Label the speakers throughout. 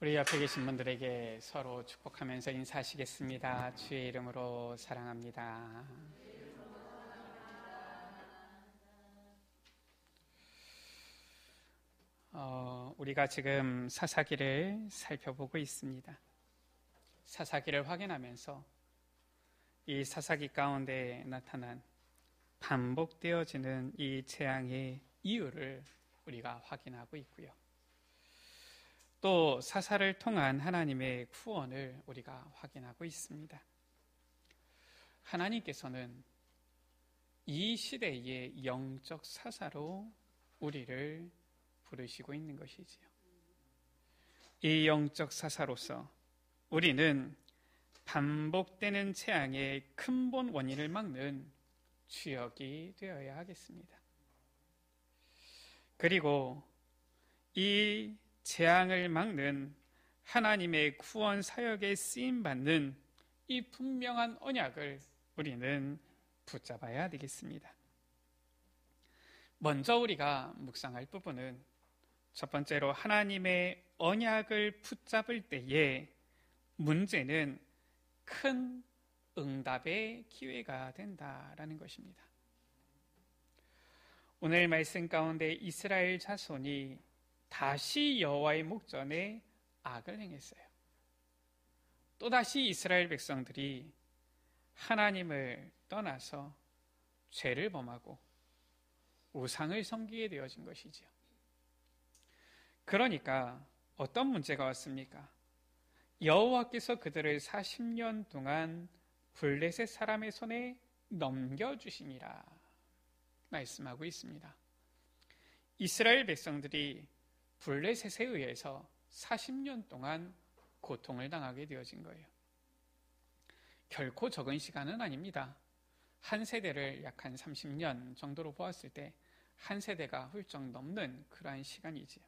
Speaker 1: 우리 옆에 계신 분들에게 서로 축복하면서 인사하시겠습니다. 주의 이름으로 사랑합니다. 우리가 지금 사사기를 살펴보고 있습니다. 사사기를 확인하면서 이 사사기 가운데 나타난 반복되어지는 이 재앙의 이유를 우리가 확인하고 있고요. 또 사사를 통한 하나님의 구원을 우리가 확인하고 있습니다. 하나님께서는 이 시대의 영적 사사로 우리를 부르시고 있는 것이지요. 이 영적 사사로서 우리는 반복되는 재앙의 근본 원인을 막는 주역이 되어야 하겠습니다. 그리고 이 재앙을 막는 하나님의 구원 사역에 쓰임받는 이 분명한 언약을 우리는 붙잡아야 되겠습니다. 먼저 우리가 묵상할 부분은 첫 번째로 하나님의 언약을 붙잡을 때에 문제는 큰 응답의 기회가 된다라는 것입니다. 오늘 말씀 가운데 이스라엘 자손이 다시 여호와의 목전에 악을 행했어요. 또다시 이스라엘 백성들이 하나님을 떠나서 죄를 범하고 우상을 섬기게 되어진 것이지요. 그러니까 어떤 문제가 왔습니까? 여호와께서 그들을 40년 동안 블레셋 사람의 손에 넘겨주시니라 말씀하고 있습니다. 이스라엘 백성들이 블레셋에 의해서 40년 동안 고통을 당하게 되어진 거예요. 결코 적은 시간은 아닙니다. 한 세대를 약 한 30년 정도로 보았을 때 한 세대가 훌쩍 넘는 그러한 시간이지요.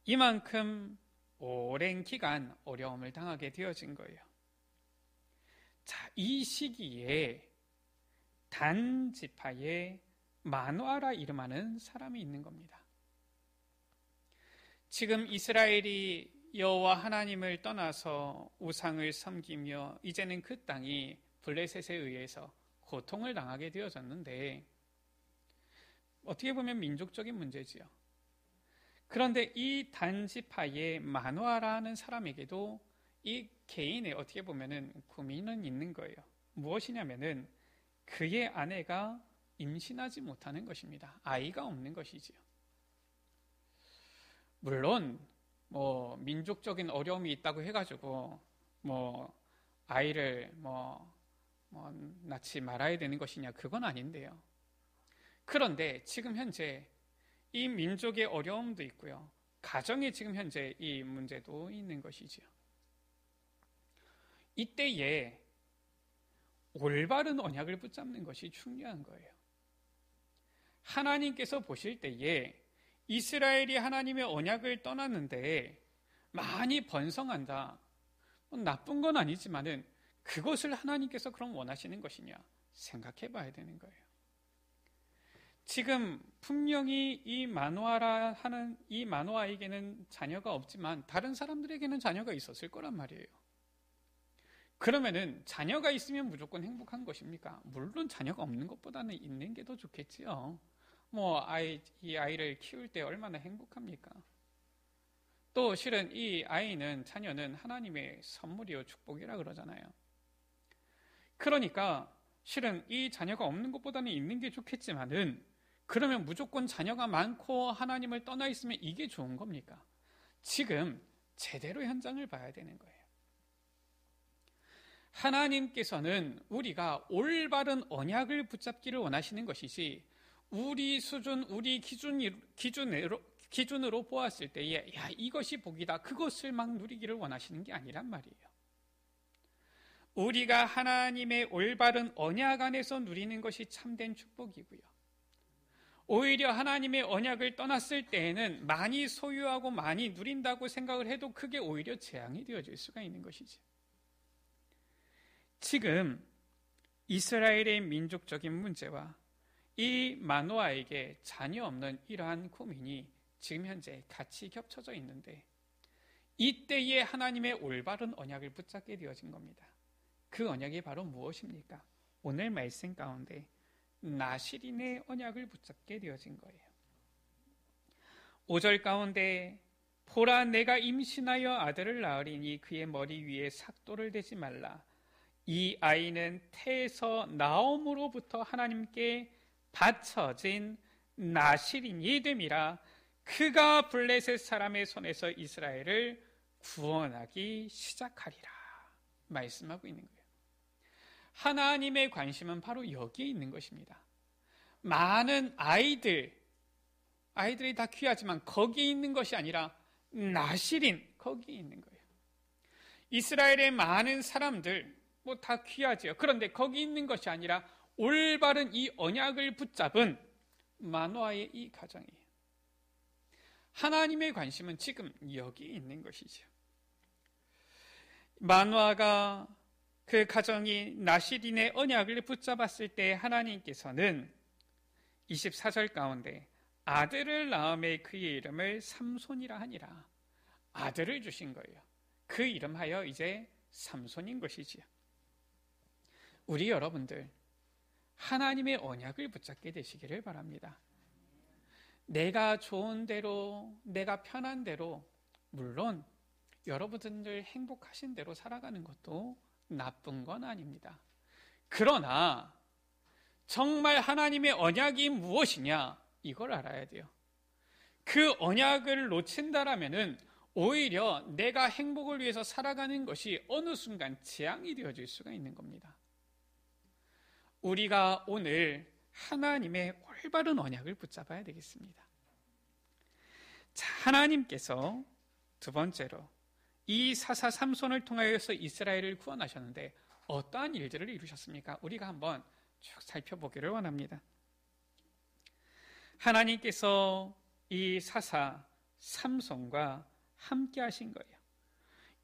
Speaker 1: 이만큼 오랜 기간 어려움을 당하게 되어진 거예요. 자, 이 시기에 단 지파에 마노아라 이름하는 사람이 있는 겁니다. 지금 이스라엘이 여호와 하나님을 떠나서 우상을 섬기며 이제는 그 땅이 블레셋에 의해서 고통을 당하게 되어졌는데 어떻게 보면 민족적인 문제지요. 그런데 이 단지파의 마노아라는 사람에게도 이 개인의 어떻게 보면은 고민은 있는 거예요. 무엇이냐면은 그의 아내가 임신하지 못하는 것입니다. 아이가 없는 것이지요. 물론 민족적인 어려움이 있다고 해가지고 아이를 낳지 말아야 되는 것이냐, 그건 아닌데요. 그런데 지금 현재 이 민족의 어려움도 있고요, 가정에 지금 현재 이 문제도 있는 것이지요. 이때에 올바른 언약을 붙잡는 것이 중요한 거예요. 하나님께서 보실 때에 이스라엘이 하나님의 언약을 떠났는데 많이 번성한다, 나쁜 건 아니지만은 그것을 하나님께서 그럼 원하시는 것이냐 생각해 봐야 되는 거예요. 지금 분명히 이 마노아라 하는 이 마노아에게는 자녀가 없지만 다른 사람들에게는 자녀가 있었을 거란 말이에요. 그러면은 자녀가 있으면 무조건 행복한 것입니까? 물론 자녀가 없는 것보다는 있는 게 더 좋겠지요. 이 아이를 키울 때 얼마나 행복합니까? 또 실은 이 아이는, 자녀는 하나님의 선물이요 축복이라 그러잖아요. 그러니까 실은 이 자녀가 없는 것보다는 있는 게 좋겠지만은, 그러면 무조건 자녀가 많고 하나님을 떠나 있으면 이게 좋은 겁니까? 지금 제대로 현장을 봐야 되는 거예요. 하나님께서는 우리가 올바른 언약을 붙잡기를 원하시는 것이지, 우리 수준, 우리 기준으로 보았을 때에 이것이 복이다, 그것을 막 누리기를 원하시는 게 아니란 말이에요. 우리가 하나님의 올바른 언약 안에서 누리는 것이 참된 축복이고요, 오히려 하나님의 언약을 떠났을 때에는 많이 소유하고 많이 누린다고 생각을 해도 그게 오히려 재앙이 되어질 수가 있는 것이죠. 지금 이스라엘의 민족적인 문제와 이 마노아에게 자녀 없는 이러한 고민이 지금 현재 같이 겹쳐져 있는데, 이때에 하나님의 올바른 언약을 붙잡게 되어진 겁니다. 그 언약이 바로 무엇입니까? 오늘 말씀 가운데 나실인의 언약을 붙잡게 되어진 거예요. 5절 가운데 보라 내가 임신하여 아들을 낳으리니 그의 머리 위에 삭도를 대지 말라. 이 아이는 태에서 나옴으로부터 하나님께 바쳐진 나실인이 됨이라. 그가 블레셋 사람의 손에서 이스라엘을 구원하기 시작하리라 말씀하고 있는 거예요. 하나님의 관심은 바로 여기에 있는 것입니다. 많은 아이들이 다 귀하지만 거기에 있는 것이 아니라 나실인 거기에 있는 거예요. 이스라엘의 많은 사람들 다 귀하지요. 그런데 거기 있는 것이 아니라 올바른 이 언약을 붙잡은 마노아의 이 가정이에요. 하나님의 관심은 지금 여기에 있는 것이죠. 마노아가 그 가정이 나실인의 언약을 붙잡았을 때 하나님께서는 24절 가운데 아들을 낳음에 그의 이름을 삼손이라 하니라. 아들을 주신 거예요. 그 이름하여 이제 삼손인 것이지요. 우리 여러분들 하나님의 언약을 붙잡게 되시기를 바랍니다. 내가 좋은 대로, 내가 편한 대로, 물론 여러분들 행복하신 대로 살아가는 것도 나쁜 건 아닙니다. 그러나 정말 하나님의 언약이 무엇이냐 이걸 알아야 돼요. 그 언약을 놓친다라면은 오히려 내가 행복을 위해서 살아가는 것이 어느 순간 재앙이 되어질 수가 있는 겁니다. 우리가 오늘 하나님의 올바른 언약을 붙잡아야 되겠습니다. 자, 하나님께서 두 번째로 이 사사 삼손을 통하여서 이스라엘을 구원하셨는데 어떠한 일들을 이루셨습니까? 우리가 한번 쭉 살펴보기를 원합니다. 하나님께서 이 사사 삼손과 함께 하신 거예요.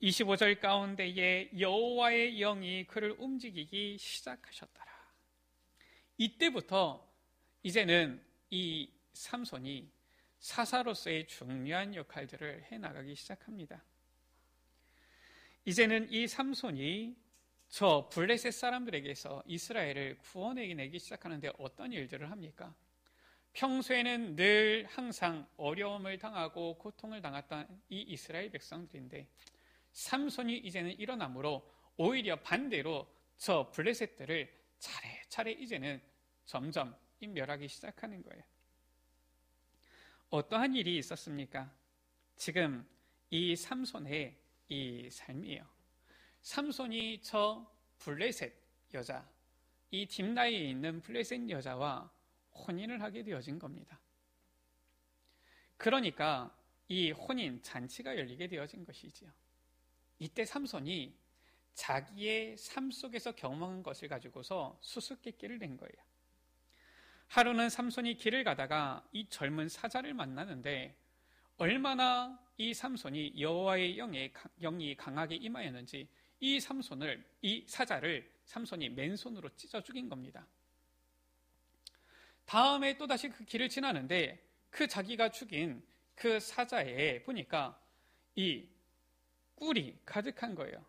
Speaker 1: 25절 가운데에 여호와의 영이 그를 움직이기 시작하셨더라. 이때부터 이제는 이 삼손이 사사로서의 중요한 역할들을 해나가기 시작합니다. 이제는 이 삼손이 저 블레셋 사람들에게서 이스라엘을 구원해내기 시작하는데 어떤 일들을 합니까? 평소에는 늘 항상 어려움을 당하고 고통을 당했던 이 이스라엘 백성들인데 삼손이 이제는 일어나므로 오히려 반대로 저 블레셋들을 차례차례 이제는 점점 멸하기 시작하는 거예요. 어떠한 일이 있었습니까? 지금 이 삼손의 이 삶이에요. 삼손이 저 블레셋 여자, 이 딥나에 있는 블레셋 여자와 혼인을 하게 되어진 겁니다. 그러니까 이 혼인 잔치가 열리게 되어진 것이지요. 이때 삼손이 자기의 삶 속에서 경험한 것을 가지고서 수수께끼를 낸 거예요. 하루는 삼손이 길을 가다가 이 젊은 사자를 만나는데 얼마나 이 삼손이 여호와의 영이 강하게 임하였는지 이 사자를 삼손이 맨손으로 찢어 죽인 겁니다. 다음에 또다시 그 길을 지나는데 그 자기가 죽인 그 사자에 보니까 이 꿀이 가득한 거예요.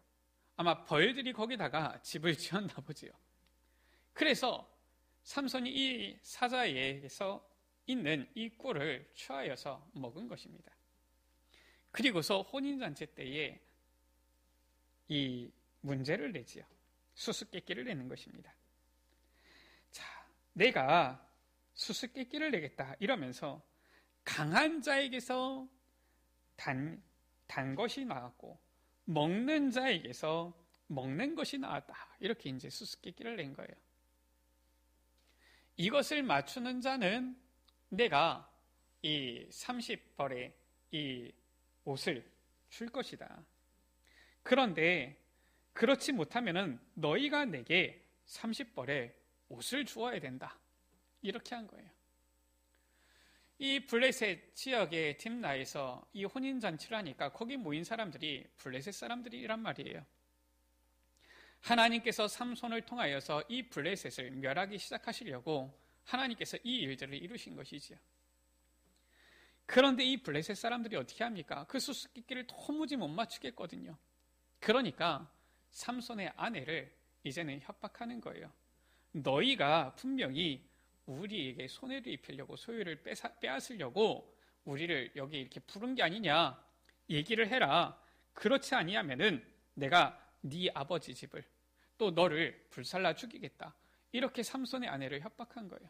Speaker 1: 아마 벌들이 거기다가 집을 지었나 보지요. 그래서 삼손이 이 사자에게서 있는 이 꿀을 취하여서 먹은 것입니다. 그리고서 혼인잔치 때에 이 문제를 내지요. 수수께끼를 내는 것입니다. 자, 내가 수수께끼를 내겠다 이러면서 강한 자에게서 단 것이 나왔고 먹는 자에게서 먹는 것이 나왔다. 이렇게 이제 수수께끼를 낸 거예요. 이것을 맞추는 자는 내가 이 30벌의 이 옷을 줄 것이다. 그런데 그렇지 못하면은 너희가 내게 30벌의 옷을 주어야 된다. 이렇게 한 거예요. 이 블레셋 지역의 딥나에서 이 혼인잔치를 하니까 거기 모인 사람들이 블레셋 사람들이란 말이에요. 하나님께서 삼손을 통하여서 이 블레셋을 멸하기 시작하시려고 하나님께서 이 일들을 이루신 것이지요. 그런데 이 블레셋 사람들이 어떻게 합니까? 그 수수께끼를 도무지 못 맞추겠거든요. 그러니까 삼손의 아내를 이제는 협박하는 거예요. 너희가 분명히 우리에게 손해를 입히려고 소유를 빼앗으려고 우리를 여기 이렇게 부른 게 아니냐 얘기를 해라. 그렇지 아니하면은 내가 네 아버지 집을 또 너를 불살라 죽이겠다. 이렇게 삼손의 아내를 협박한 거예요.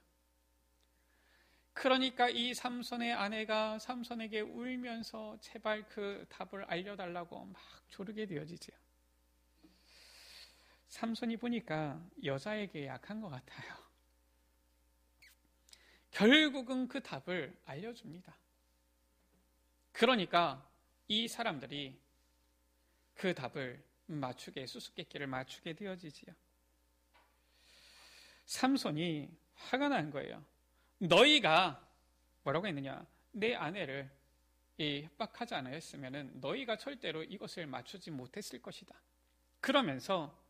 Speaker 1: 그러니까 이 삼손의 아내가 삼손에게 울면서 제발 그 답을 알려달라고 막 조르게 되어지죠. 삼손이 보니까 여자에게 약한 것 같아요. 결국은 그 답을 알려줍니다. 그러니까 이 사람들이 그 답을 수수께끼를 맞추게 되어지지요. 삼손이 화가 난 거예요. 너희가 뭐라고 했느냐? 내 아내를 협박하지 않았으면 너희가 절대로 이것을 맞추지 못했을 것이다. 그러면서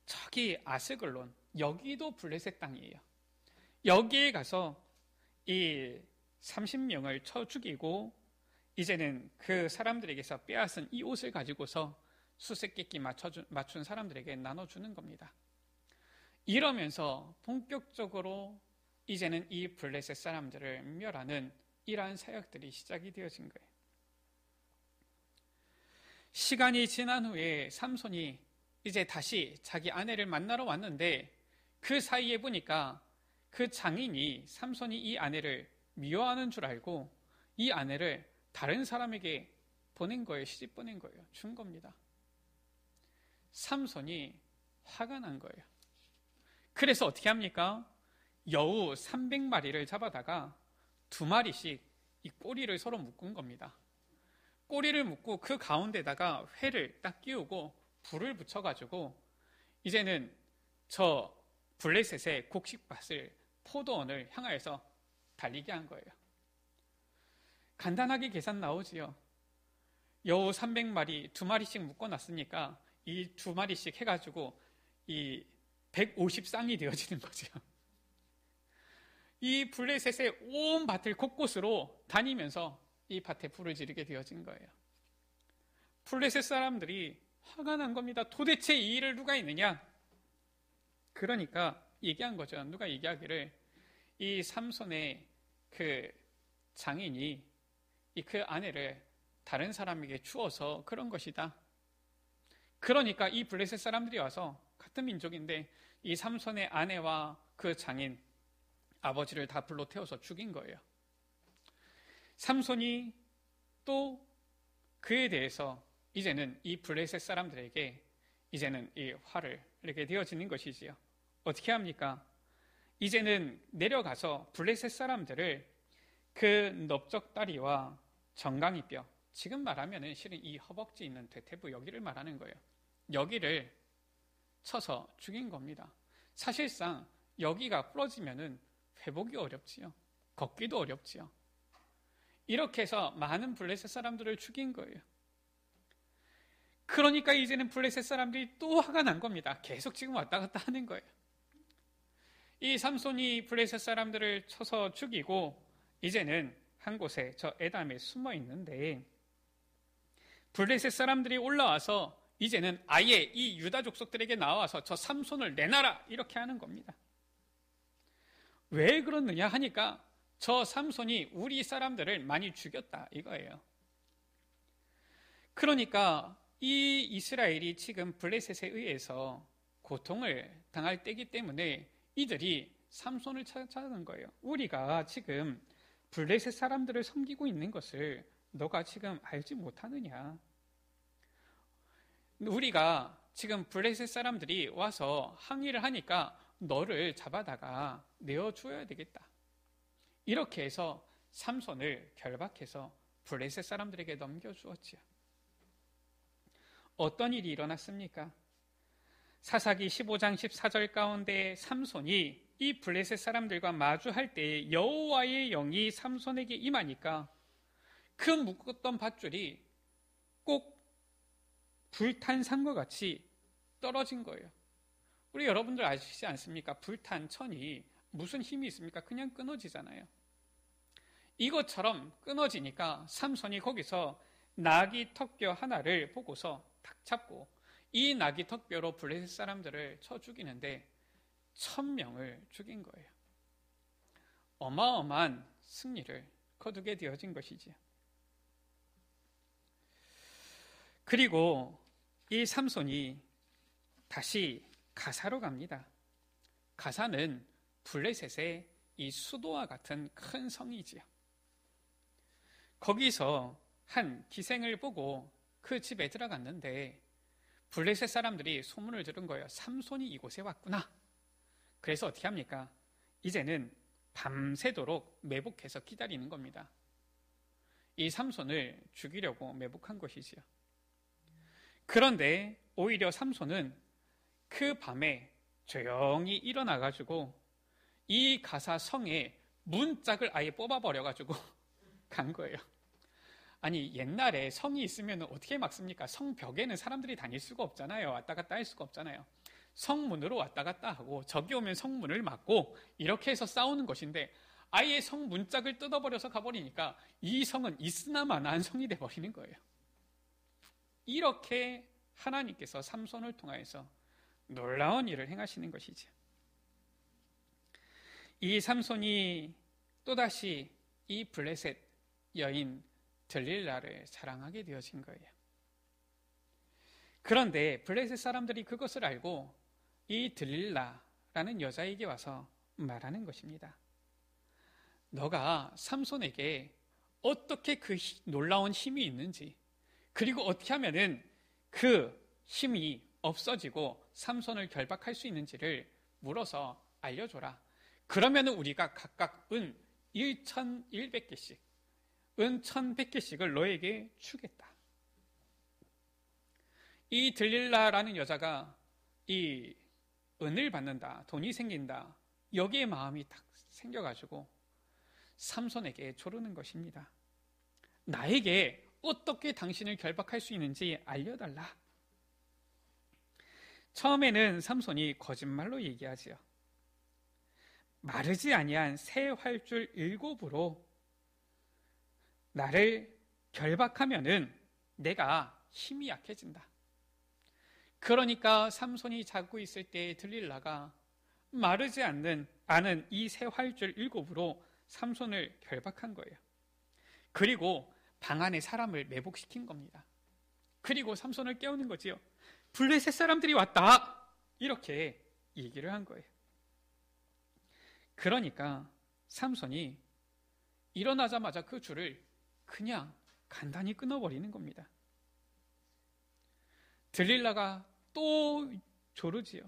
Speaker 1: 저기 아스글론, 여기도 블레셋 땅이에요. 여기에 가서 이 30명을 쳐 죽이고 이제는 그 사람들에게서 빼앗은 이 옷을 가지고서 수수께끼 맞춘 사람들에게 나눠주는 겁니다. 이러면서 본격적으로 이제는 이 블레셋 사람들을 멸하는 이러한 사역들이 시작이 되어진 거예요. 시간이 지난 후에 삼손이 이제 다시 자기 아내를 만나러 왔는데 그 사이에 보니까 그 장인이 삼손이 이 아내를 미워하는 줄 알고 이 아내를 다른 사람에게 보낸 거예요. 시집 보낸 거예요. 준 겁니다. 삼손이 화가 난 거예요. 그래서 어떻게 합니까? 여우 300마리를 잡아다가 2마리씩 이 꼬리를 서로 묶은 겁니다. 꼬리를 묶고 그 가운데다가 회를 딱 끼우고 불을 붙여가지고 이제는 저 블레셋의 곡식밭을 포도원을 향하여서 달리게 한 거예요. 간단하게 계산 나오지요. 여우 300마리 2마리씩 묶어놨으니까 이 2마리씩 해가지고 이 150쌍이 되어지는 거죠. 이 블레셋의 온 밭을 곳곳으로 다니면서 이 밭에 불을 지르게 되어진 거예요. 블레셋 사람들이 화가 난 겁니다. 도대체 이 일을 누가 했느냐? 그러니까 얘기한 거죠. 누가 얘기하기를 이 삼손의 그 장인이 그 아내를 다른 사람에게 주어서 그런 것이다. 그러니까 이 블레셋 사람들이 와서 같은 민족인데 이 삼손의 아내와 그 장인 아버지를 다 불러 태워서 죽인 거예요. 삼손이 또 그에 대해서 이제는 이 블레셋 사람들에게 이제는 이 화를 내게 되어지는 것이지요. 어떻게 합니까? 이제는 내려가서 블레셋 사람들을 그 넓적다리와 정강이뼈, 지금 말하면은 실은 이 허벅지 있는 대퇴부 여기를 말하는 거예요. 여기를 쳐서 죽인 겁니다. 사실상 여기가 부러지면은 회복이 어렵지요. 걷기도 어렵지요. 이렇게 해서 많은 블레셋 사람들을 죽인 거예요. 그러니까 이제는 블레셋 사람들이 또 화가 난 겁니다. 계속 지금 왔다 갔다 하는 거예요. 이 삼손이 블레셋 사람들을 쳐서 죽이고 이제는 한 곳에 저 에담에 숨어 있는데 블레셋 사람들이 올라와서 이제는 아예 이 유다 족속들에게 나와서 저 삼손을 내놔라 이렇게 하는 겁니다. 왜 그러느냐 하니까 저 삼손이 우리 사람들을 많이 죽였다 이거예요. 그러니까 이 이스라엘이 지금 블레셋에 의해서 고통을 당할 때이기 때문에 이들이 삼손을 찾아가는 거예요. 우리가 지금 블레셋 사람들을 섬기고 있는 것을 너가 지금 알지 못하느냐? 우리가 지금 블레셋 사람들이 와서 항의를 하니까 너를 잡아다가 내어줘야 되겠다. 이렇게 해서 삼손을 결박해서 블레셋 사람들에게 넘겨주었지요. 어떤 일이 일어났습니까? 사사기 15장 14절 가운데 삼손이 이 블레셋 사람들과 마주할 때에 여호와의 영이 삼손에게 임하니까 그 묶었던 밧줄이 꼭 불탄 산과 같이 떨어진 거예요. 우리 여러분들 아시지 않습니까? 불탄 천이 무슨 힘이 있습니까? 그냥 끊어지잖아요. 이것처럼 끊어지니까 삼손이 거기서 나귀 턱뼈 하나를 보고서 탁 잡고 이 나귀 턱뼈로 블레셋 사람들을 쳐 죽이는데 1000명을 죽인 거예요. 어마어마한 승리를 거두게 되어진 것이지요. 그리고 이 삼손이 다시 가사로 갑니다. 가사는 블레셋의 이 수도와 같은 큰 성이지요. 거기서 한 기생을 보고 그 집에 들어갔는데 블레셋 사람들이 소문을 들은 거예요. 삼손이 이곳에 왔구나. 그래서 어떻게 합니까? 이제는 밤새도록 매복해서 기다리는 겁니다. 이 삼손을 죽이려고 매복한 것이지요. 그런데 오히려 삼손은 그 밤에 조용히 일어나가지고 이 가사 성의 문짝을 아예 뽑아버려가지고 간 거예요. 아니, 옛날에 성이 있으면 어떻게 막습니까? 성벽에는 사람들이 다닐 수가 없잖아요. 왔다 갔다 할 수가 없잖아요. 성문으로 왔다 갔다 하고 적이 오면 성문을 막고 이렇게 해서 싸우는 것인데 아예 성 문짝을 뜯어버려서 가버리니까 이 성은 있으나마나한 성이 돼버리는 거예요. 이렇게 하나님께서 삼손을 통하여서 놀라운 일을 행하시는 것이죠. 이 삼손이 또다시 이 블레셋 여인 들릴라를 사랑하게 되어진 거예요. 그런데 블레셋 사람들이 그것을 알고 이 들릴라라는 여자에게 와서 말하는 것입니다. 너가 삼손에게 어떻게 그 놀라운 힘이 있는지, 그리고 어떻게 하면은 그 힘이 없어지고 삼손을 결박할 수 있는지를 물어서 알려줘라. 그러면은 우리가 각각 은 1100개씩, 은 1100개씩을 너에게 주겠다. 이 들릴라라는 여자가 이 은을 받는다, 돈이 생긴다, 여기에 마음이 딱 생겨가지고 삼손에게 조르는 것입니다. 나에게 어떻게 당신을 결박할 수 있는지 알려달라. 처음에는 삼손이 거짓말로 얘기하지요. 마르지 아니한 새 활줄 7으로 나를 결박하면은 내가 힘이 약해진다. 그러니까 삼손이 자고 있을 때 들릴라가 마르지 않은 이 새 활줄 7으로 삼손을 결박한 거예요. 그리고 방 안에 사람을 매복시킨 겁니다. 그리고 삼손을 깨우는 거지요. 블레셋 사람들이 왔다. 이렇게 얘기를 한 거예요. 그러니까 삼손이 일어나자마자 그 줄을 그냥 간단히 끊어버리는 겁니다. 들릴라가 또 조르지요.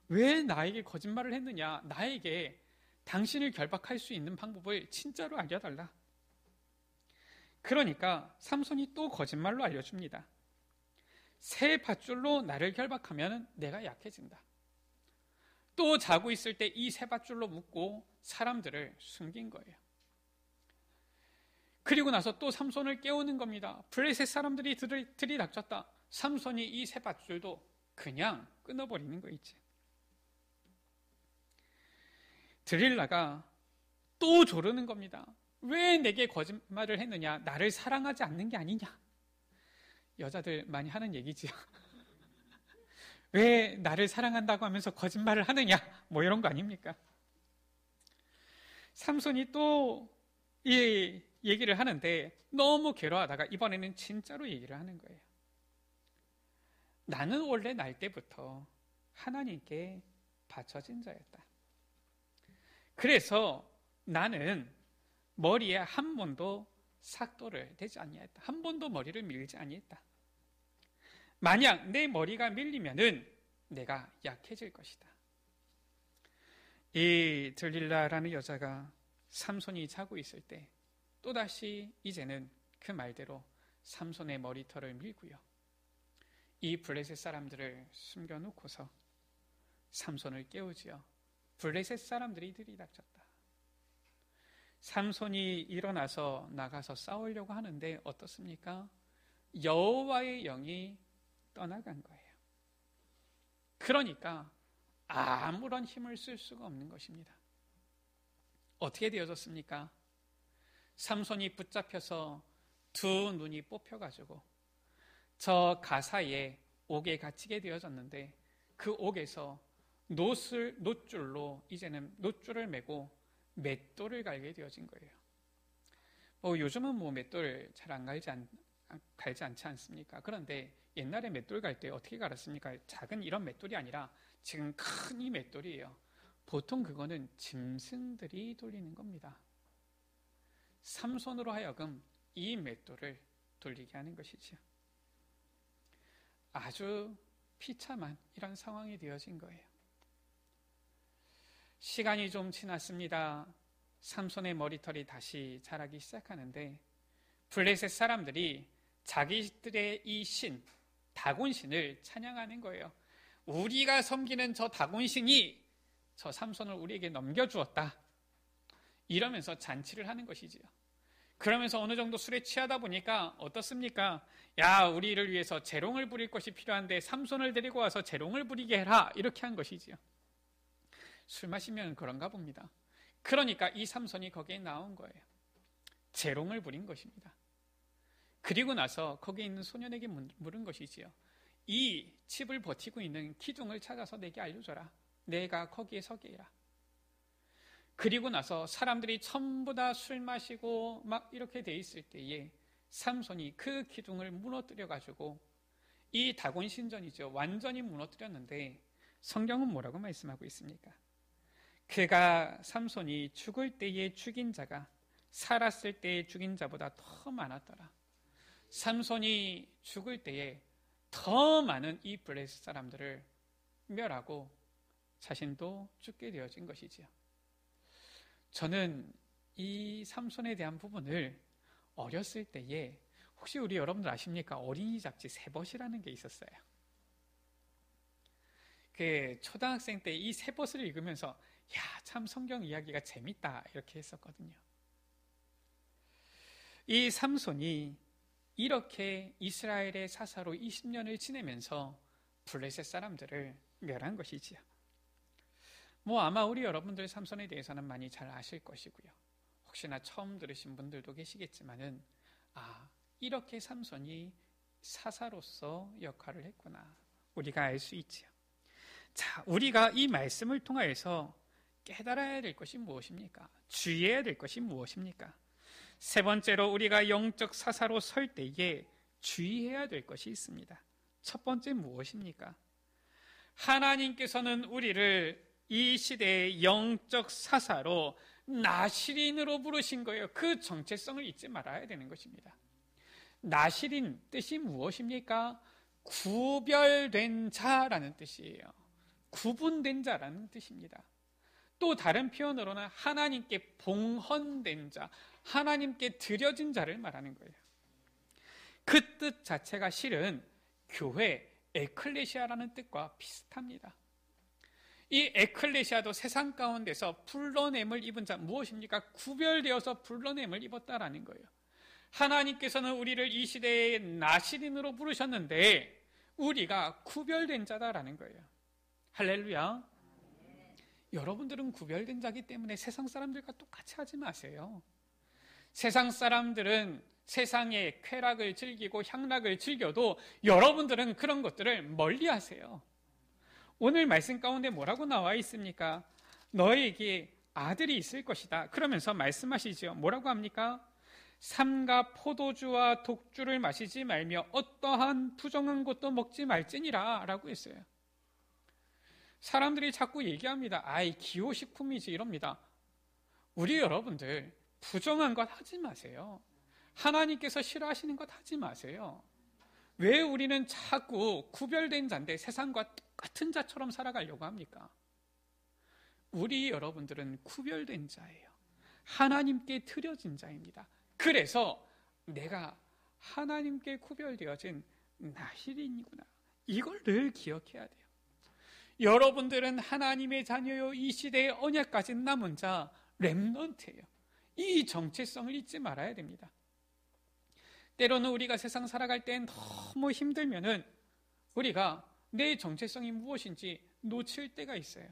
Speaker 1: 왜 나에게 거짓말을 했느냐? 나에게 당신을 결박할 수 있는 방법을 진짜로 알려달라. 그러니까 삼손이 또 거짓말로 알려줍니다. 새 밧줄로 나를 결박하면 내가 약해진다. 또 자고 있을 때 이 새 밧줄로 묶고 사람들을 숨긴 거예요. 그리고 나서 또 삼손을 깨우는 겁니다. 블레셋 사람들이 들이닥쳤다. 삼손이 이 새 밧줄도 그냥 끊어버리는 거 있지. 들릴라가 또 조르는 겁니다. 왜 내게 거짓말을 했느냐? 나를 사랑하지 않는 게 아니냐? 여자들 많이 하는 얘기지요. 왜 나를 사랑한다고 하면서 거짓말을 하느냐? 뭐 이런 거 아닙니까? 삼손이 또 이 얘기를 하는데 너무 괴로워하다가 이번에는 진짜로 얘기를 하는 거예요. 나는 원래 날 때부터 하나님께 바쳐진 자였다. 그래서 나는 머리에 한 번도 삭도를 대지 아니했다. 한 번도 머리를 밀지 아니했다. 만약 내 머리가 밀리면은 내가 약해질 것이다. 이 들릴라라는 여자가 삼손이 자고 있을 때 또다시 이제는 그 말대로 삼손의 머리털을 밀고요. 이 블레셋 사람들을 숨겨놓고서 삼손을 깨우지요. 블레셋 사람들이 들이닥쳤다. 삼손이 일어나서 나가서 싸우려고 하는데 어떻습니까? 여호와의 영이 떠나간 거예요. 그러니까 아무런 힘을 쓸 수가 없는 것입니다. 어떻게 되어졌습니까? 삼손이 붙잡혀서 두 눈이 뽑혀가지고 저 가사에 옥에 갇히게 되어졌는데 그 옥에서 노줄로 이제는 노줄을 메고 맷돌을 갈게 되어진 거예요. 요즘은 맷돌 잘 안 갈지 않지 않습니까? 그런데 옛날에 맷돌 갈 때 어떻게 갈았습니까? 작은 이런 맷돌이 아니라 지금 큰 이 맷돌이에요. 보통 그거는 짐승들이 돌리는 겁니다. 삼손으로 하여금 이 맷돌을 돌리게 하는 것이지요. 아주 비참한 이런 상황이 되어진 거예요. 시간이 좀 지났습니다. 삼손의 머리털이 다시 자라기 시작하는데 블레셋 사람들이 자기들의 이 신, 다곤신을 찬양하는 거예요. 우리가 섬기는 저 다곤신이 저 삼손을 우리에게 넘겨주었다. 이러면서 잔치를 하는 것이지요. 그러면서 어느 정도 술에 취하다 보니까 어떻습니까? 야, 우리를 위해서 재롱을 부릴 것이 필요한데 삼손을 데리고 와서 재롱을 부리게 해라. 이렇게 한 것이지요. 술 마시면 그런가 봅니다. 그러니까 이 삼손이 거기에 나온 거예요. 재롱을 부린 것입니다. 그리고 나서 거기에 있는 소년에게 물은 것이지요. 이 칩을 버티고 있는 기둥을 찾아서 내게 알려줘라. 내가 거기에 서게 해라. 그리고 나서 사람들이 전부 다 술 마시고 막 이렇게 돼 있을 때에 삼손이 그 기둥을 무너뜨려 가지고 이 다곤 신전이죠. 완전히 무너뜨렸는데 성경은 뭐라고 말씀하고 있습니까? 그가 삼손이 죽을 때에 죽인 자가 살았을 때에 죽인 자보다 더 많았더라. 삼손이 죽을 때에 더 많은 이 블레셋 사람들을 멸하고 자신도 죽게 되어진 것이지요. 저는 이 삼손에 대한 부분을 어렸을 때에 혹시 우리 여러분들 아십니까? 어린이 잡지 세벗이라는 게 있었어요. 그 초등학생 때 이 세벗을 읽으면서 야, 참 성경 이야기가 재밌다 이렇게 했었거든요. 이 삼손이 이렇게 이스라엘의 사사로 20년을 지내면서 블레셋 사람들을 멸한 것이지요. 아마 우리 여러분들 삼손에 대해서는 많이 잘 아실 것이고요. 혹시나 처음 들으신 분들도 계시겠지만은 이렇게 삼손이 사사로서 역할을 했구나. 우리가 알 수 있지요. 자, 우리가 이 말씀을 통하여서 깨달아야 될 것이 무엇입니까? 주의해야 될 것이 무엇입니까? 세 번째로 우리가 영적 사사로 설 때에 주의해야 될 것이 있습니다. 첫 번째 무엇입니까? 하나님께서는 우리를 이 시대의 영적 사사로 나시린으로 부르신 거예요. 그 정체성을 잊지 말아야 되는 것입니다. 나시린 뜻이 무엇입니까? 구별된 자라는 뜻이에요. 구분된 자라는 뜻입니다. 또 다른 표현으로는 하나님께 봉헌된 자, 하나님께 드려진 자를 말하는 거예요. 그 뜻 자체가 실은 교회, 에클레시아라는 뜻과 비슷합니다. 이 에클레시아도 세상 가운데서 불러냄을 입은 자, 무엇입니까? 구별되어서 불러냄을 입었다라는 거예요. 하나님께서는 우리를 이 시대의 나시린으로 부르셨는데 우리가 구별된 자다라는 거예요. 할렐루야. 여러분들은 구별된 자기 때문에 세상 사람들과 똑같이 하지 마세요. 세상 사람들은 세상의 쾌락을 즐기고 향락을 즐겨도 여러분들은 그런 것들을 멀리 하세요. 오늘 말씀 가운데 뭐라고 나와 있습니까? 너에게 아들이 있을 것이다. 그러면서 말씀하시죠. 뭐라고 합니까? 삼가 포도주와 독주를 마시지 말며 어떠한 부정한 것도 먹지 말지니라 라고 했어요. 사람들이 자꾸 얘기합니다. 기호식품이지 이럽니다. 우리 여러분들 부정한 것 하지 마세요. 하나님께서 싫어하시는 것 하지 마세요. 왜 우리는 자꾸 구별된 자인데 세상과 똑같은 자처럼 살아가려고 합니까? 우리 여러분들은 구별된 자예요. 하나님께 드려진 자입니다. 그래서 내가 하나님께 구별되어진 나시린이구나. 이걸 늘 기억해야 돼요. 여러분들은 하나님의 자녀요. 이 시대의 언약까지 남은 자, 렘넌트예요. 이 정체성을 잊지 말아야 됩니다. 때로는 우리가 세상 살아갈 땐 너무 힘들면은 우리가 내 정체성이 무엇인지 놓칠 때가 있어요.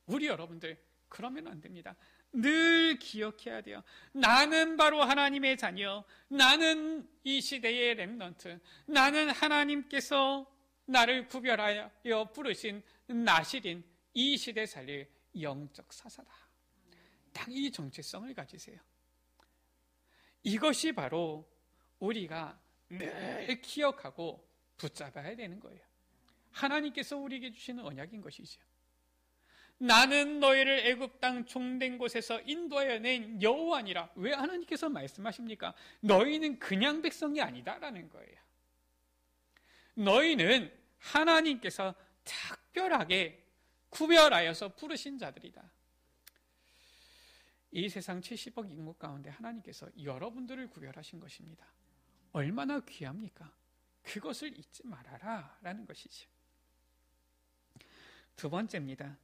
Speaker 1: 우리 여러분들 그러면 안 됩니다. 늘 기억해야 돼요. 나는 바로 하나님의 자녀, 나는 이 시대의 렘넌트, 나는 하나님께서 나를 구별하여 부르신 나실인 이 시대 살릴 영적 사사다. 딱 이 정체성을 가지세요. 이것이 바로 우리가 늘 기억하고 붙잡아야 되는 거예요. 하나님께서 우리에게 주시는 언약인 것이죠. 나는 너희를 애굽 땅 종된 곳에서 인도하여 낸 여호와니라. 왜 하나님께서 말씀하십니까? 너희는 그냥 백성이 아니다라는 거예요. 너희는 하나님께서 특별하게 구별하여서 부르신 자들이다. 이 세상 70억 인구 가운데 하나님께서 여러분들을 구별하신 것입니다. 얼마나 귀합니까? 그것을 잊지 말아라 라는 것이죠. 두 번째입니다.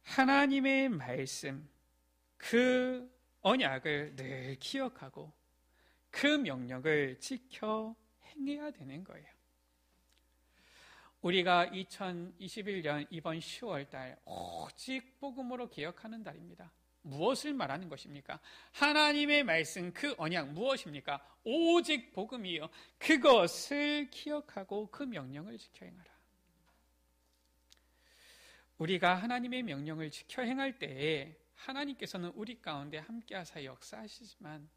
Speaker 1: 하나님의 말씀, 그 언약을 늘 기억하고 그 명령을 지켜 행해야 되는 거예요. 우리가 2021년 이번 10월 달 오직 복음으로 기억하는 달입니다. 무엇을 말하는 것입니까? 하나님의 말씀, 그 언약 무엇입니까? 오직 복음이요. 그것을 기억하고 그 명령을 지켜 행하라. 우리가 하나님의 명령을 지켜 행할 때에 하나님께서는 우리 가운데 함께 하사 역사하시지만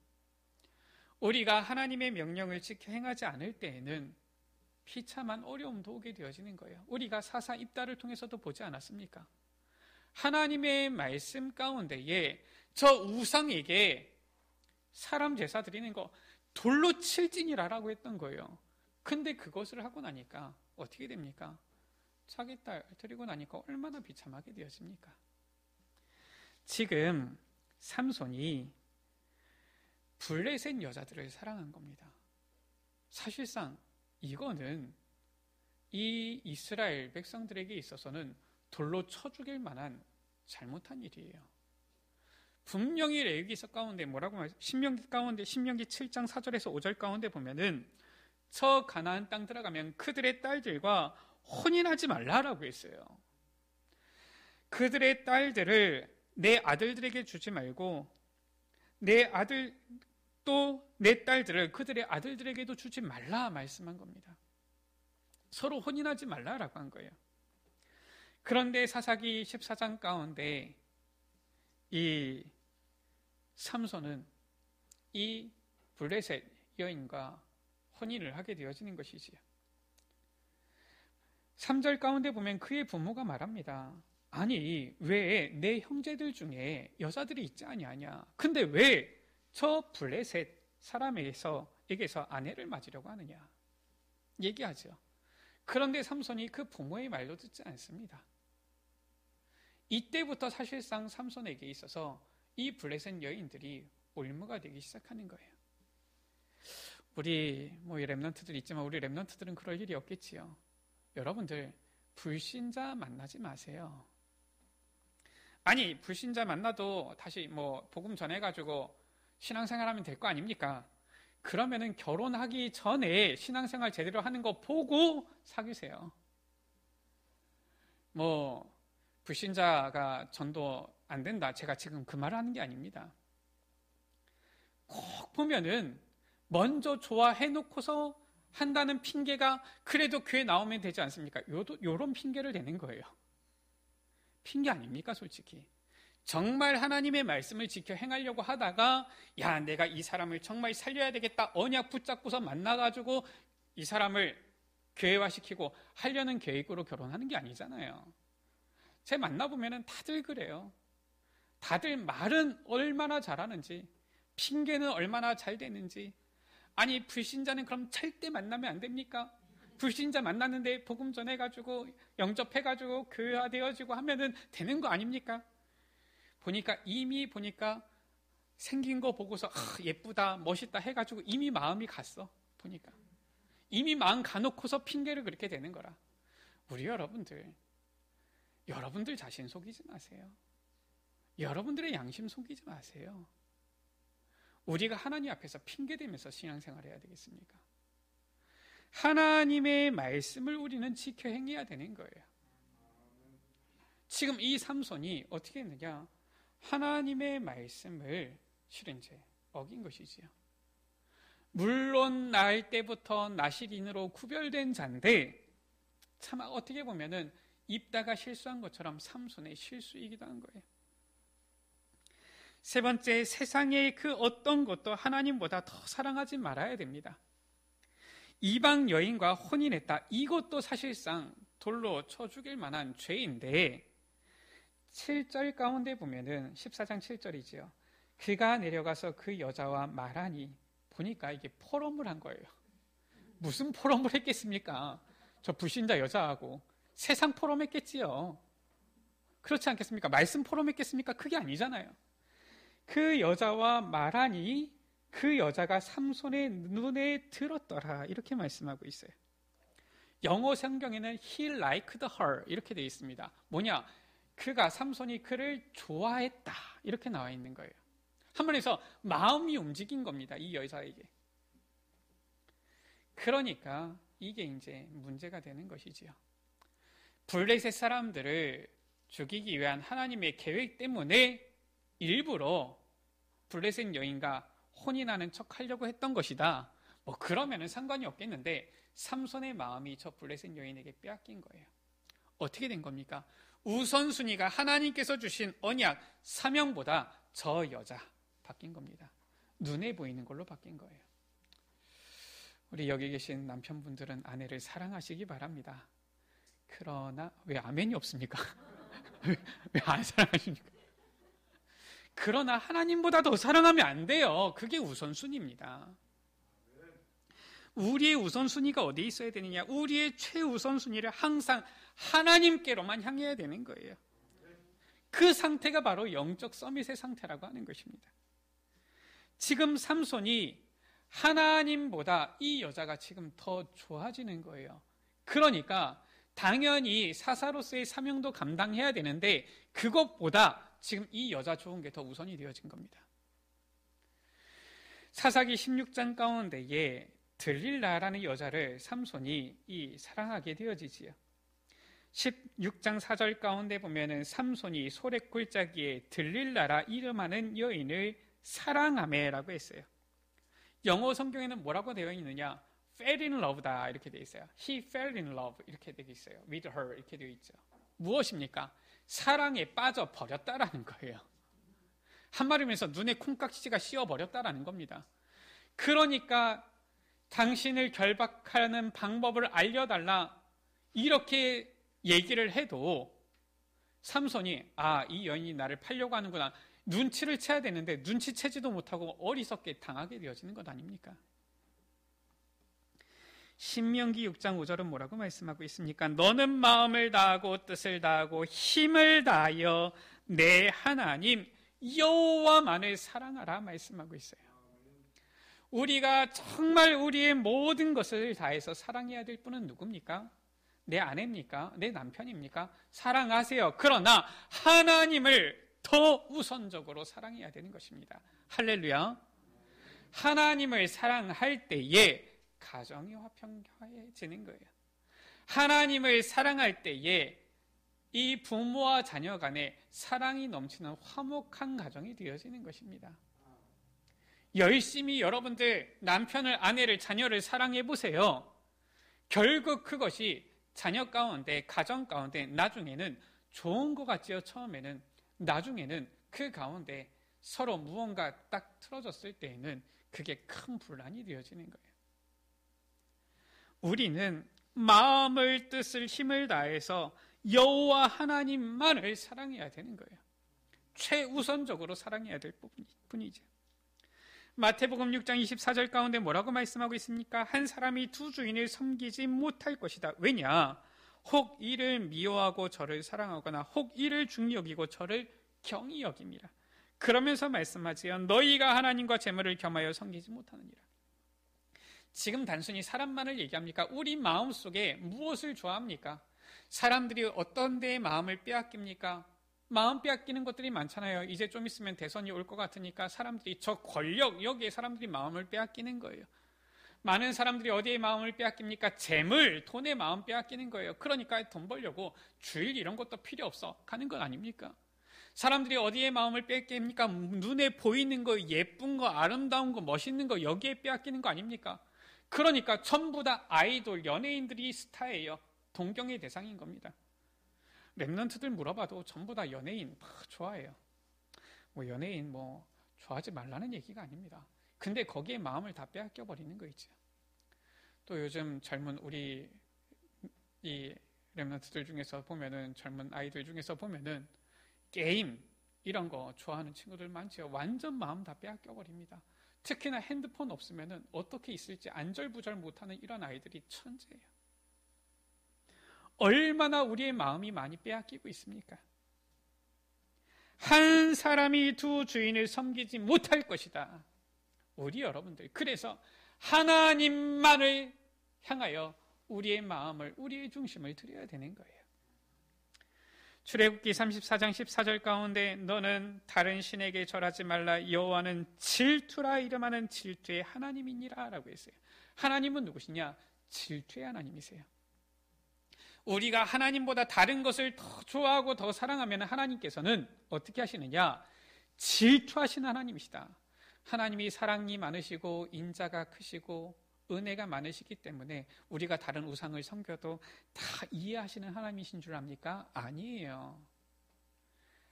Speaker 1: 우리가 하나님의 명령을 지켜 행하지 않을 때에는 비참한 어려움도 오게 되어지는 거예요. 우리가 사사 입다를 통해서도 보지 않았습니까? 하나님의 말씀 가운데에 저 우상에게 사람 제사 드리는 거 돌로 칠지니라라고 했던 거예요. 근데 그것을 하고 나니까 어떻게 됩니까? 자기 딸 드리고 나니까 얼마나 비참하게 되었습니까? 지금 삼손이 블레셋 여자들을 사랑한 겁니다. 사실상 이거는 이 이스라엘 백성들에게 있어서는 돌로 쳐 죽일 만한 잘못한 일이에요. 분명히 레위기서 가운데 뭐라고 말해요? 신명기 가운데 신명기 7장 4절에서 5절 가운데 보면은 저 가나안 땅 들어가면 그들의 딸들과 혼인하지 말라라고 했어요. 그들의 딸들을 내 아들들에게 주지 말고 내 아들 또 내 딸들을 그들의 아들들에게도 주지 말라 말씀한 겁니다. 서로 혼인하지 말라라고 한 거예요. 그런데 사사기 14장 가운데 이 삼손은 이 블레셋 여인과 혼인을 하게 되어지는 것이지요. 3절 가운데 보면 그의 부모가 말합니다. 아니 왜 내 형제들 중에 여자들이 있지 아니하냐? 근데 왜 저 블레셋 사람에게서 아내를 맞으려고 하느냐? 얘기하죠. 그런데 삼손이 그 부모의 말도 듣지 않습니다. 이때부터 사실상 삼손에게 있어서 이 블레셋 여인들이 올무가 되기 시작하는 거예요. 우리 렘넌트들 있지만 우리 렘넌트들은 그럴 일이 없겠지요. 여러분들 불신자 만나지 마세요. 아니 불신자 만나도 다시 복음 전해가지고 신앙생활하면 될 거 아닙니까? 그러면은 결혼하기 전에 신앙생활 제대로 하는 거 보고 사귀세요. 불신자가 전도 안 된다. 제가 지금 그 말을 하는 게 아닙니다. 꼭 보면은 먼저 좋아해놓고서 한다는 핑계가 그래도 교회 나오면 되지 않습니까? 요런 핑계를 대는 거예요. 핑계 아닙니까, 솔직히? 정말 하나님의 말씀을 지켜 행하려고 하다가 야, 내가 이 사람을 정말 살려야 되겠다. 언약 붙잡고서 만나가지고 이 사람을 교회화시키고 하려는 계획으로 결혼하는 게 아니잖아요. 제 만나보면 다들 그래요. 다들 말은 얼마나 잘하는지, 핑계는 얼마나 잘 되는지. 아니 불신자는 그럼 절대 만나면 안 됩니까? 불신자 만났는데 복음 전해가지고 영접해가지고 교회화되어지고 하면은 되는 거 아닙니까? 이미 보니까 생긴 거 보고서 예쁘다 멋있다 해가지고 이미 마음이 갔어. 보니까 이미 마음 가놓고서 핑계를 그렇게 대는 거라. 우리 여러분들 자신 속이지 마세요. 여러분들의 양심 속이지 마세요. 우리가 하나님 앞에서 핑계대면서 신앙생활 해야 되겠습니까? 하나님의 말씀을 우리는 지켜 행해야 되는 거예요. 지금 이 삼손이 어떻게 했느냐? 하나님의 말씀을 실은 이제 어긴 것이지요. 물론 낳을 때부터 나실인으로 구별된 자인데 참 어떻게 보면은 입다가 실수한 것처럼 삼손의 실수이기도 한 거예요. 세 번째, 세상의 그 어떤 것도 하나님보다 더 사랑하지 말아야 됩니다. 이방 여인과 혼인했다. 이것도 사실상 돌로 쳐 죽일 만한 죄인데 7절 가운데 보면은 14장 7절이지요. 그가 내려가서 그 여자와 말하니 보니까 이게 포럼을 한 거예요. 무슨 포럼을 했겠습니까? 저 불신자 여자하고 세상 포럼 했겠지요. 그렇지 않겠습니까? 말씀 포럼 했겠습니까? 그게 아니잖아요. 그 여자와 말하니 그 여자가 삼손의 눈에 들었더라 이렇게 말씀하고 있어요. 영어 성경에는 he liked her 이렇게 되어 있습니다. 뭐냐? 그가 삼손이 그를 좋아했다 이렇게 나와 있는 거예요. 한번에서 마음이 움직인 겁니다. 이 여자에게. 그러니까 이게 이제 문제가 되는 것이지요. 블레셋 사람들을 죽이기 위한 하나님의 계획 때문에 일부러 블레셋 여인과 혼인하는 척 하려고 했던 것이다. 뭐 그러면은 상관이 없겠는데 삼손의 마음이 저 블레셋 여인에게 빼앗긴 거예요. 어떻게 된 겁니까? 우선순위가 하나님께서 주신 언약 사명보다 저 여자 바뀐 겁니다. 눈에 보이는 걸로 바뀐 거예요. 우리 여기 계신 남편분들은 아내를 사랑하시기 바랍니다. 그러나 왜 아멘이 없습니까? 왜 안 사랑하십니까? 그러나 하나님보다 더 사랑하면 안 돼요. 그게 우선순위입니다. 우리의 우선순위가 어디에 있어야 되느냐? 우리의 최우선순위를 항상 하나님께로만 향해야 되는 거예요. 그 상태가 바로 영적 서밋의 상태라고 하는 것입니다. 지금 삼손이 하나님보다 이 여자가 지금 더 좋아지는 거예요. 그러니까 당연히 사사로서의 사명도 감당해야 되는데 그것보다 지금 이 여자 좋은 게 더 우선이 되어진 겁니다. 사사기 16장 가운데에 들릴라라는 여자를 삼손이 사랑하게 되어지지요. 16장 4절 가운데 보면은 삼손이 소랫골짜기에 들릴라라 이름하는 여인을 사랑하매라고 했어요. 영어 성경에는 뭐라고 되어 있느냐? fell in love다 이렇게 되어 있어요. He fell in love 이렇게 되어 있어요. with her 이렇게 되어 있죠. 무엇입니까? 사랑에 빠져 버렸다라는 거예요. 한마디면서 눈에 콩깍지가 씌어 버렸다라는 겁니다. 그러니까 당신을 결박하는 방법을 알려달라 이렇게 얘기를 해도 삼손이 이 여인이 나를 팔려고 하는구나 눈치를 채야 되는데 눈치채지도 못하고 어리석게 당하게 되어지는 것 아닙니까? 신명기 6장 5절은 뭐라고 말씀하고 있습니까? 너는 마음을 다하고 뜻을 다하고 힘을 다하여 내 하나님 여호와만을 사랑하라 말씀하고 있어요. 우리가 정말 우리의 모든 것을 다해서 사랑해야 될 분은 누굽니까? 내 아내입니까? 내 남편입니까? 사랑하세요. 그러나 하나님을 더 우선적으로 사랑해야 되는 것입니다. 할렐루야. 하나님을 사랑할 때에 가정이 화평해지는 거예요. 하나님을 사랑할 때에 이 부모와 자녀 간에 사랑이 넘치는 화목한 가정이 되어지는 것입니다. 열심히 여러분들 남편을, 아내를, 자녀를 사랑해 보세요. 결국 그것이 자녀 가운데, 가정 가운데 나중에는 좋은 것 같지요. 처음에는. 나중에는 그 가운데 서로 무언가 딱 틀어졌을 때에는 그게 큰 분란이 되어지는 거예요. 우리는 마음을, 뜻을, 힘을 다해서 여호와 하나님만을 사랑해야 되는 거예요. 최우선적으로 사랑해야 될 뿐이죠. 마태복음 6장 24절 가운데 뭐라고 말씀하고 있습니까? 한 사람이 두 주인을 섬기지 못할 것이다. 왜냐? 혹 이를 미워하고 저를 사랑하거나 혹 이를 중히 여기고 저를 경히 여깁니다. 그러면서 말씀하지요. 너희가 하나님과 재물을 겸하여 섬기지 못하느니라. 지금 단순히 사람만을 얘기합니까? 우리 마음속에 무엇을 좋아합니까? 사람들이 어떤 데에 마음을 빼앗깁니까? 마음 빼앗기는 것들이 많잖아요. 이제 좀 있으면 대선이 올 것 같으니까 사람들이 저 권력, 여기에 사람들이 마음을 빼앗기는 거예요. 많은 사람들이 어디에 마음을 빼앗깁니까? 재물, 돈에 마음 빼앗기는 거예요. 그러니까 돈 벌려고 주일 이런 것도 필요 없어 가는 것 아닙니까? 사람들이 어디에 마음을 뺏깁니까? 눈에 보이는 거, 예쁜 거, 아름다운 거, 멋있는 거, 여기에 빼앗기는 거 아닙니까? 그러니까 전부 다 아이돌, 연예인들이 스타예요. 동경의 대상인 겁니다. 랩런트들 물어봐도 전부 다 연예인 좋아해요. 뭐 연예인 좋아하지 말라는 얘기가 아닙니다. 근데 거기에 마음을 다 빼앗겨 버리는 거 있죠. 또 요즘 젊은 우리 이 랩런트들 중에서 보면은, 젊은 아이들 중에서 보면은 게임 이런 거 좋아하는 친구들 많죠. 완전 마음 다 빼앗겨 버립니다. 특히나 핸드폰 없으면은 어떻게 있을지 안절부절 못하는 이런 아이들이 천재예요. 얼마나 우리의 마음이 많이 빼앗기고 있습니까? 한 사람이 두 주인을 섬기지 못할 것이다. 우리 여러분들, 그래서 하나님만을 향하여 우리의 마음을, 우리의 중심을 드려야 되는 거예요. 출애굽기 34장 14절 가운데 너는 다른 신에게 절하지 말라, 여호와는 질투라 이름하는 질투의 하나님이니라 라고 했어요. 하나님은 누구시냐? 질투의 하나님이세요. 우리가 하나님보다 다른 것을 더 좋아하고 더 사랑하면 하나님께서는 어떻게 하시느냐? 질투하시는 하나님이시다. 하나님이 사랑이 많으시고 인자가 크시고 은혜가 많으시기 때문에 우리가 다른 우상을 섬겨도 다 이해하시는 하나님이신 줄 압니까? 아니에요.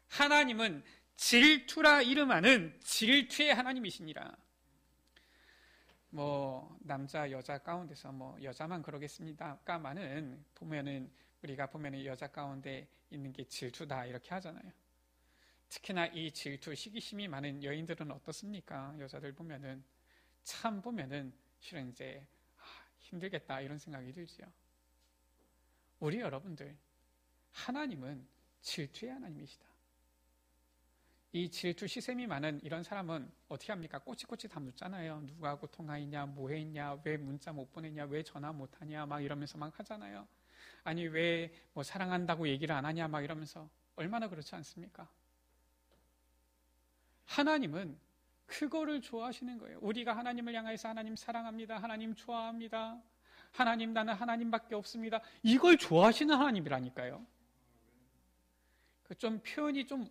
Speaker 1: 하나님은 질투라 이름하는 질투의 하나님이시니라. 남자 여자 가운데서 여자만 그러겠습니다까만은 우리가 보면은 여자 가운데 있는 게 질투다 이렇게 하잖아요. 특히나 이 질투, 시기심이 많은 여인들은 어떻습니까? 여자들 보면은 실은 이제 힘들겠다 이런 생각이 들지요. 우리 여러분들, 하나님은 질투의 하나님이시다. 이 질투 시샘이 많은 이런 사람은 어떻게 합니까? 꼬치꼬치 다 묻잖아요. 누구하고 통화했냐, 뭐 했냐, 왜 문자 못 보냈냐, 왜 전화 못 하냐 막 이러면서 막 하잖아요. 아니 왜 사랑한다고 얘기를 안 하냐 막 이러면서. 얼마나 그렇지 않습니까? 하나님은 그거를 좋아하시는 거예요. 우리가 하나님을 향해서 하나님 사랑합니다, 하나님 좋아합니다, 하나님 나는 하나님밖에 없습니다, 이걸 좋아하시는 하나님이라니까요. 좀 표현이 좀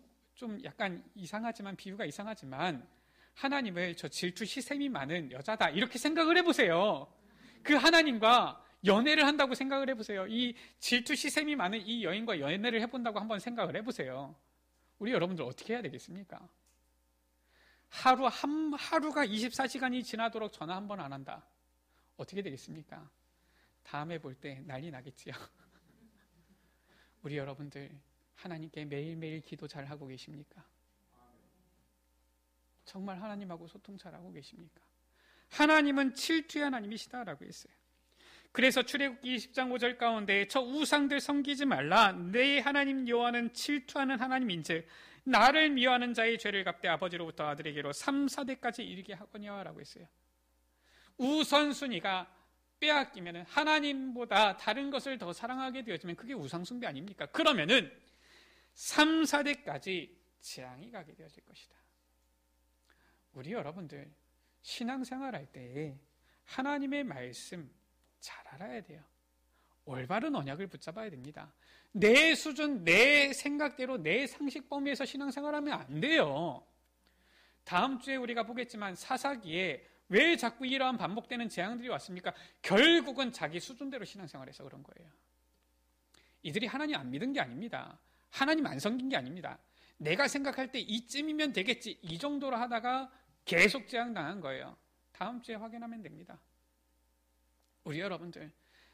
Speaker 1: 약간 이상하지만, 비유가 이상하지만, 하나님을 저 질투 시샘이 많은 여자다 이렇게 생각을 해보세요. 그 하나님과 연애를 한다고 생각을 해보세요. 이 질투 시샘이 많은 이 여인과 연애를 해본다고 한번 생각을 해보세요. 우리 여러분들 어떻게 해야 되겠습니까? 하루가 24시간이 지나도록 전화 한 번 안 한다. 어떻게 되겠습니까? 다음에 볼 때 난리 나겠지요. 우리 여러분들 하나님께 매일매일 기도 잘하고 계십니까? 정말 하나님하고 소통 잘하고 계십니까? 하나님은 질투의 하나님이시다라고 했어요. 그래서 출애굽기 20장 5절 가운데 저 우상들 섬기지 말라, 내 하나님 여호와는 질투하는 하나님인즉 나를 미워하는 자의 죄를 갚되 아버지로부터 아들에게로 3, 4대까지 이르게 하거니와 라고 했어요. 우선순위가 빼앗기면, 하나님보다 다른 것을 더 사랑하게 되어지면 그게 우상숭배 아닙니까? 그러면은 3, 4대까지 재앙이 가게 되어질 것이다. 우리 여러분들 신앙생활할 때 하나님의 말씀 잘 알아야 돼요. 올바른 언약을 붙잡아야 됩니다. 내 수준, 내 생각대로, 내 상식 범위에서 신앙생활하면 안 돼요. 다음 주에 우리가 보겠지만 사사기에 왜 자꾸 이러한 반복되는 재앙들이 왔습니까? 결국은 자기 수준대로 신앙생활해서 그런 거예요. 이들이 하나님 안 믿은 게 아닙니다. 하나님 안 섬긴 게 아닙니다. 내가 생각할 때 이쯤이면 되겠지, 이 정도로 하다가 계속 재앙당한 거예요. 다음 주에 확인하면 됩니다. 우리 여러분들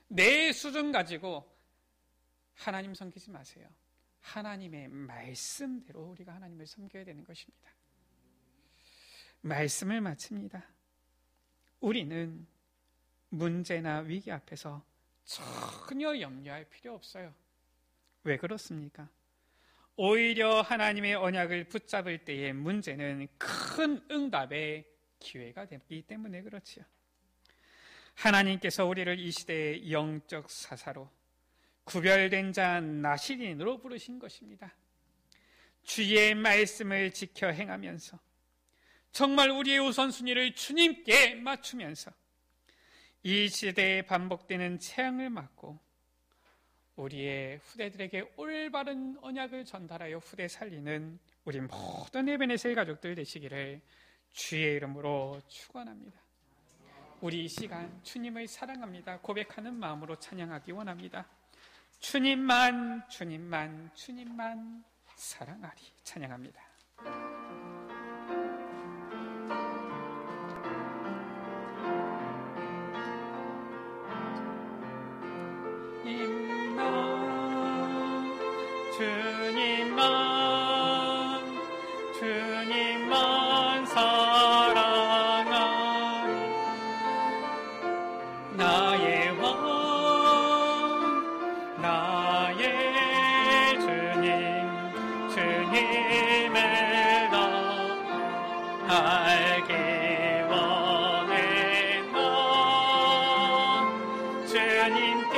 Speaker 1: 내 수준 가지고 하나님 섬기지 마세요. 하나님의 말씀대로 우리가 하나님을 섬겨야 되는 것입니다. 말씀을 마칩니다. 우리는 문제나 위기 앞에서 전혀 염려할 필요 없어요. 왜 그렇습니까? 오히려 하나님의 언약을 붙잡을 때의 문제는 큰 응답의 기회가 되기 때문에 그렇지요. 하나님께서 우리를 이 시대의 영적 사사로, 구별된 자 나시린으로 부르신 것입니다. 주의 말씀을 지켜 행하면서 정말 우리의 우선순위를 주님께 맞추면서 이 시대에 반복되는 재앙을 막고 우리의 후대들에게 올바른 언약을 전달하여 후대 살리는 우리 모든 에베네셀 가족들 되시기를 주의 이름으로 축원합니다. 우리 이 시간 주님을 사랑합니다 고백하는 마음으로 찬양하기 원합니다. 주님만 주님만 주님만 사랑하리. 찬양합니다. 주님만 사랑하리. 나의 왕 나의 주님을 나 알기 원해. 나 주님께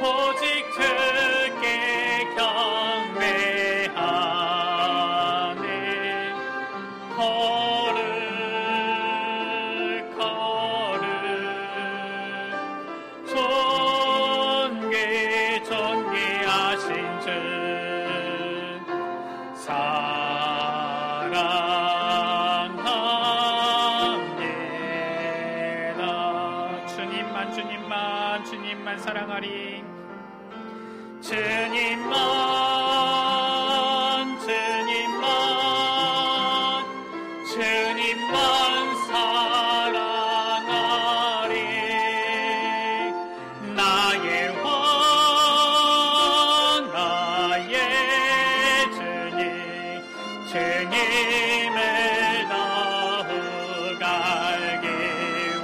Speaker 1: 오직 주께 경배하네. 거룩 존귀하신 주 사랑합니다. 주님만 사랑하리. 주님만 사랑하리. 나의 왕 나의 주님을 더욱 알기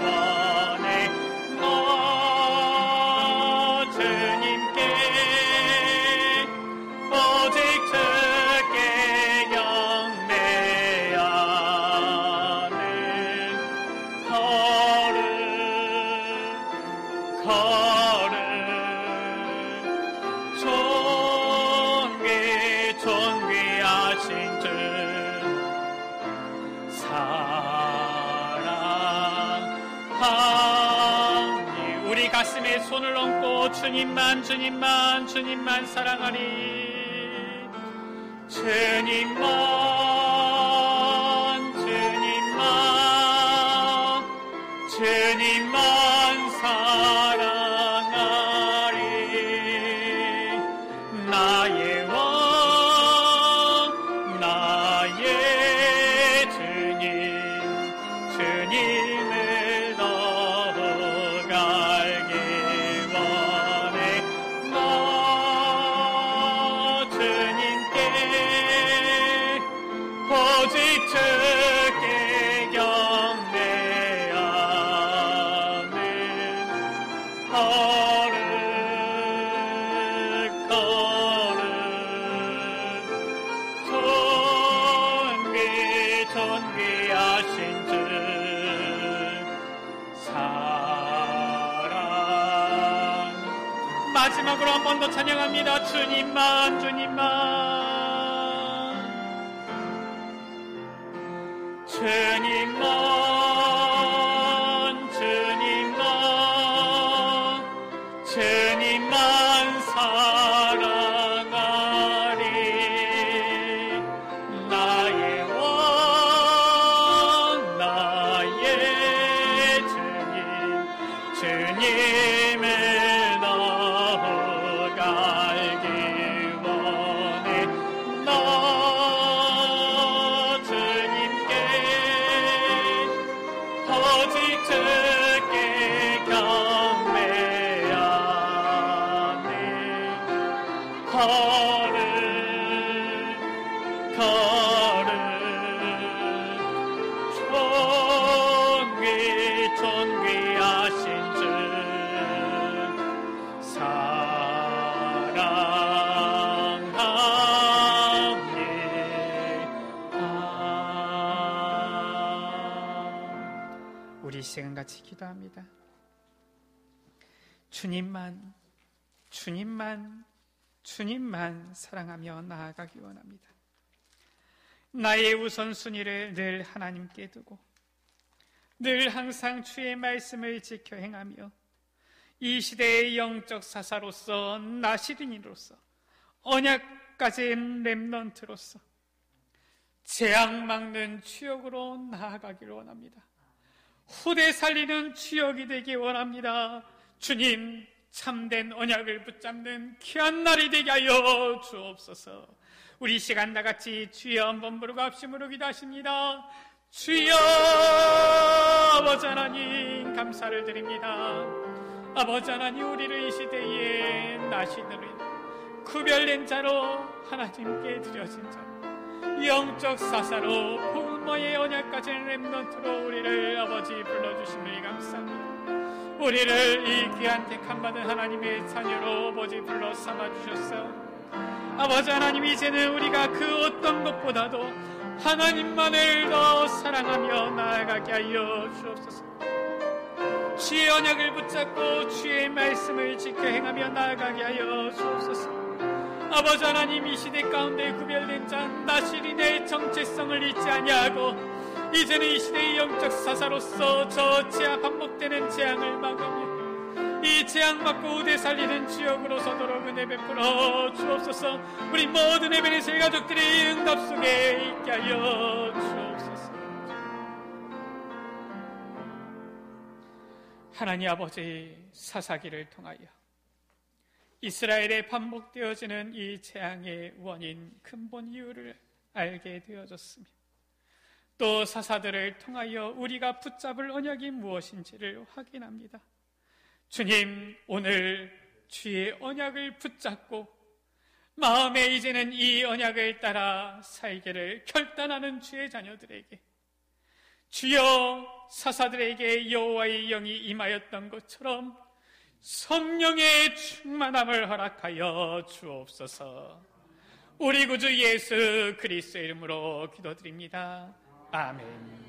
Speaker 1: 원해. 너 주님께 오직 주께 경배하는 거룩 존귀하신 주 사랑하니. 우리 가슴에 손을 얹고 주님만 사랑하리. 주님만 사랑하리. 나의 왕 나의 주님을 더욱 알기 원해. 너 주님께 오직 주께 경배하는 거룩 존귀하신 주 사랑. 마지막으로 한 번 더 찬양합니다. 주님만 사랑하리. 나의 왕 나의 주님을 더욱 알기 원해. 너 주님께 오직 주께 경배하네. 거룩 존귀하신 주 사랑합니다. 우리 시간 같이 기도합니다. 주님만 사랑하며 나아가기 원합니다. 나의 우선순위를 늘 하나님께 두고 늘 항상 주의 말씀을 지켜 행하며 이 시대의 영적 사사로서, 나시린이로서, 언약 가진 렘넌트로서 재앙 막는 주역으로 나아가기를 원합니다. 후대 살리는 주역이 되기 원합니다. 주님, 참된 언약을 붙잡는 귀한 날이 되게 하여 주옵소서. 우리 시간 다같이 주여 한번 부르고 합심으로 기도하십니다. 주여, 아버지 하나님 감사를 드립니다. 아버지 하나님, 우리를 이 시대에 나시는 구별된 자로, 하나님께 드려진 자로, 영적 사사로, 복음의 언약 가진 렘넌트로 우리를 아버지 불러주심을 감사합니다. 우리를 이 귀한 택함받은 하나님의 자녀로 아버지 불러 삼아주셨어. 아버지 하나님, 이제는 우리가 그 어떤 것보다도 하나님만을 더 사랑하며 나아가게 하여 주옵소서. 주의 언약을 붙잡고 주의 말씀을 지켜 행하며 나아가게 하여 주옵소서. 아버지 하나님, 이 시대 가운데 구별된 자 나시린의 정체성을 잊지 아니하고 이제는 이 시대의 영적 사사로서 저 반복되는 재앙을 막으며 이 재앙 막고 우대 살리는 지역으로 서도록 은혜 베풀어 주옵소서. 우리 모든 에베네셀 가족들이 응답 속에 있게 하여 주옵소서. 하나님 아버지, 사사기를 통하여 이스라엘에 반복되어지는 이 재앙의 원인, 근본 이유를 알게 되어졌으며 또 사사들을 통하여 우리가 붙잡을 언약이 무엇인지를 확인합니다. 주님, 오늘 주의 언약을 붙잡고 마음에 이제는 이 언약을 따라 살기를 결단하는 주의 자녀들에게 주여, 사사들에게 여호와의 영이 임하였던 것처럼 성령의 충만함을 허락하여 주옵소서. 우리 구주 예수 그리스도의 이름으로 기도드립니다. 아멘.